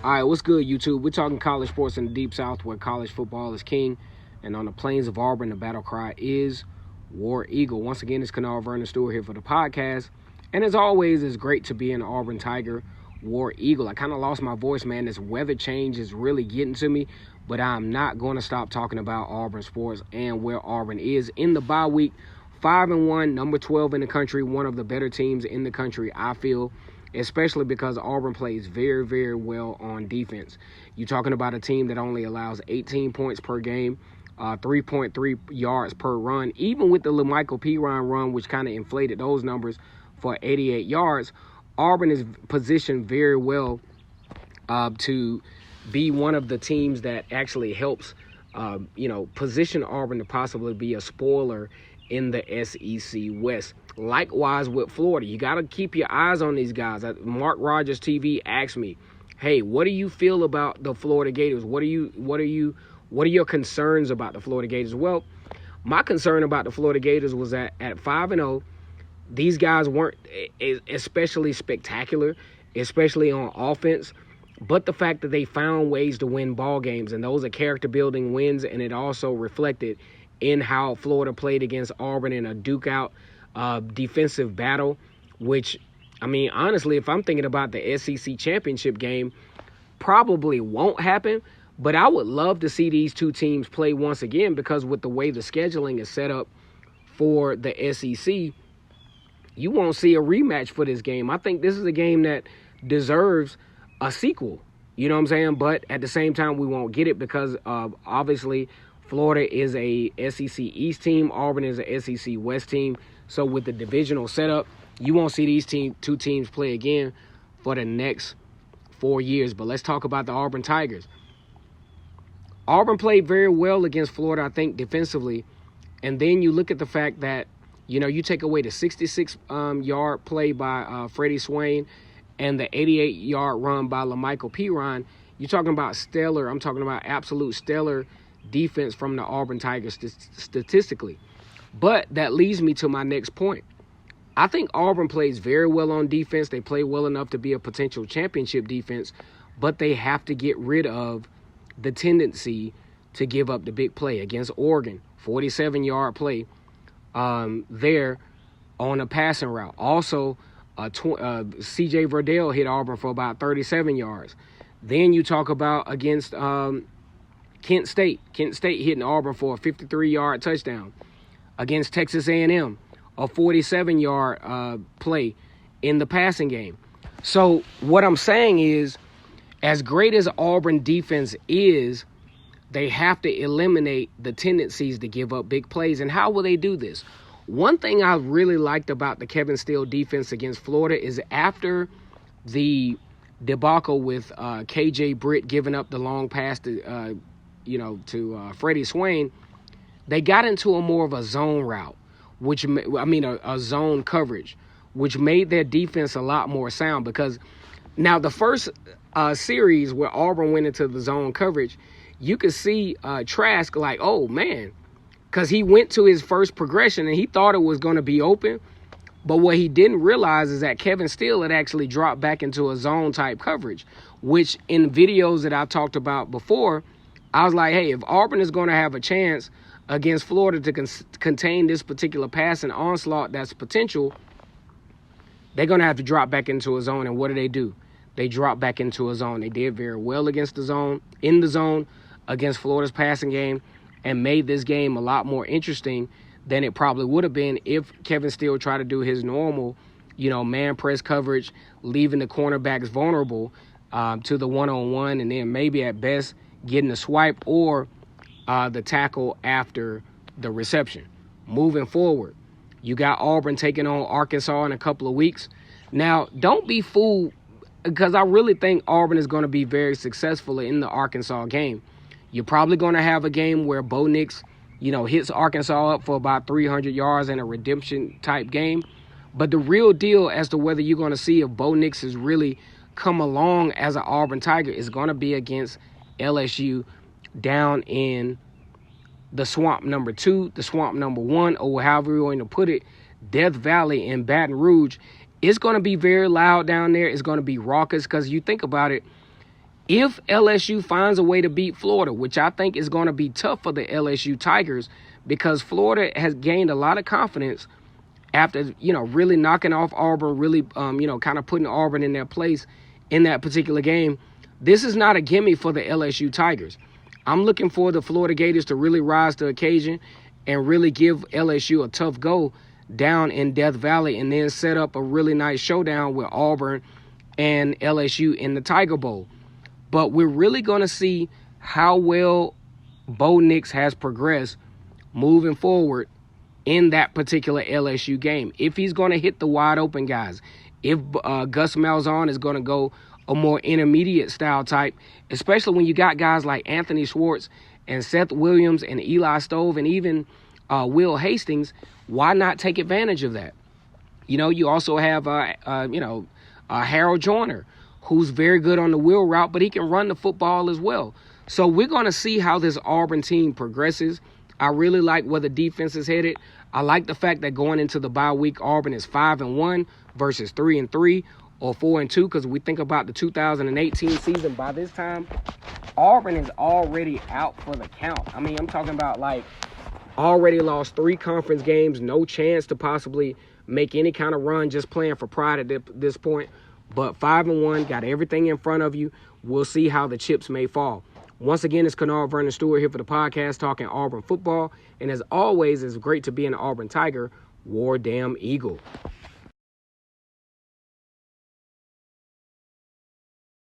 All right, what's good, YouTube? We're talking college sports in the Deep South, where college football is king. And on the plains of Auburn, the battle cry is War Eagle. Once again, it's Kanal Vernon Stewart here for the podcast. And as always, it's great to be an Auburn Tiger, War Eagle. I kind of lost my voice, man. This weather change is really getting to me. But I'm not going to stop talking about Auburn sports and where Auburn is in the bye week. 5-1, number 12 in the country, one of the better teams in the country, I feel. Especially because Auburn plays very, very well on defense. You're talking about a team that only allows 18 points per game, 3.3 yards per run. Even with the LaMichael Piron run, which kind of inflated those numbers for 88 yards, Auburn is positioned very well to be one of the teams that actually helps, position Auburn to possibly be a spoiler in the SEC West. Likewise with Florida, you got to keep your eyes on these guys. Mark Rogers TV asked me, "Hey, what do you feel about the Florida Gators? What are your concerns about the Florida Gators?" Well, my concern about the Florida Gators was that at 5-0, these guys weren't especially spectacular, especially on offense. But the fact that they found ways to win ball games, and those are character-building wins, and it also reflected in how Florida played against Auburn in a duke-out defensive battle, which, I mean, honestly, if I'm thinking about the SEC championship game, probably won't happen. But I would love to see these two teams play once again, because with the way the scheduling is set up for the SEC, you won't see a rematch for this game. I think this is a game that deserves a sequel. You know what I'm saying? But at the same time, we won't get it because obviously Florida is a SEC East team. Auburn is a SEC West team. So with the divisional setup, you won't see these two teams play again for the next 4 years. But let's talk about the Auburn Tigers. Auburn played very well against Florida, I think, defensively. And then you look at the fact that, you take away the 66-yard play by Freddie Swain and the 88-yard run by LaMichael Piron. You're talking about stellar. I'm talking about absolute stellar defense from the Auburn Tigers statistically. But that leads me to my next point. I think Auburn plays very well on defense. They play well enough to be a potential championship defense, but they have to get rid of the tendency to give up the big play. Against Oregon, 47-yard play there on a passing route. Also, C.J. Verdell hit Auburn for about 37 yards. Then you talk about against Kent State. Kent State hitting Auburn for a 53-yard touchdown. Against Texas A&M, a 47-yard play in the passing game. So what I'm saying is, as great as Auburn defense is, they have to eliminate the tendencies to give up big plays. And how will they do this? One thing I really liked about the Kevin Steele defense against Florida is after the debacle with KJ Britt giving up the long pass to Freddie Swain, they got into a more of a zone route, a zone coverage, which made their defense a lot more sound. Because now the first series where Auburn went into the zone coverage, you could see Trask like, oh, man, because he went to his first progression and he thought it was going to be open. But what he didn't realize is that Kevin Steele had actually dropped back into a zone-type coverage, which in videos that I talked about before, I was like, hey, if Auburn is going to have a chance against Florida to contain this particular passing onslaught that's potential, they're going to have to drop back into a zone. And what do? They drop back into a zone. They did very well against the zone, in the zone, against Florida's passing game, and made this game a lot more interesting than it probably would have been if Kevin Steele tried to do his normal, man press coverage, leaving the cornerbacks vulnerable to the one-on-one, and then maybe at best getting a swipe or the tackle after the reception. Moving forward, you got Auburn taking on Arkansas in a couple of weeks. Now, don't be fooled, because I really think Auburn is going to be very successful in the Arkansas game. You're probably going to have a game where Bo Nix, hits Arkansas up for about 300 yards in a redemption-type game. But the real deal as to whether you're going to see if Bo Nix has really come along as an Auburn Tiger is going to be against LSU down in the Swamp number 2, the Swamp number 1, or however you're going to put it, Death Valley in Baton Rouge. It's going to be very loud down there. It's going to be raucous because you think about it, If LSU finds a way to beat Florida, which I think is going to be tough for the LSU Tigers, because Florida has gained a lot of confidence after, really knocking off Auburn, really, kind of putting Auburn in their place in that particular game. This is not a gimme for the LSU Tigers. I'm looking for the Florida Gators to really rise to the occasion and really give LSU a tough go down in Death Valley, and then set up a really nice showdown with Auburn and LSU in the Tiger Bowl. But we're really going to see how well Bo Nix has progressed moving forward in that particular LSU game. If he's going to hit the wide open guys, if Gus Malzahn is going to go a more intermediate style type, especially when you got guys like Anthony Schwartz and Seth Williams and Eli Stove and even Will Hastings, why not take advantage of that? You also have, Harold Joyner, who's very good on the wheel route, but he can run the football as well. So we're going to see how this Auburn team progresses. I really like where the defense is headed. I like the fact that going into the bye week, Auburn is 5-1 versus 3-3 or 4-2, because we think about the 2018 season. By this time, Auburn is already out for the count. I mean, I'm talking about already lost 3 conference games, no chance to possibly make any kind of run, just playing for pride at this point. But 5-1, got everything in front of you. We'll see how the chips may fall. Once again, it's Kennard Vernon Stewart here for the podcast talking Auburn football. And as always, it's great to be an Auburn Tiger, War Damn Eagle.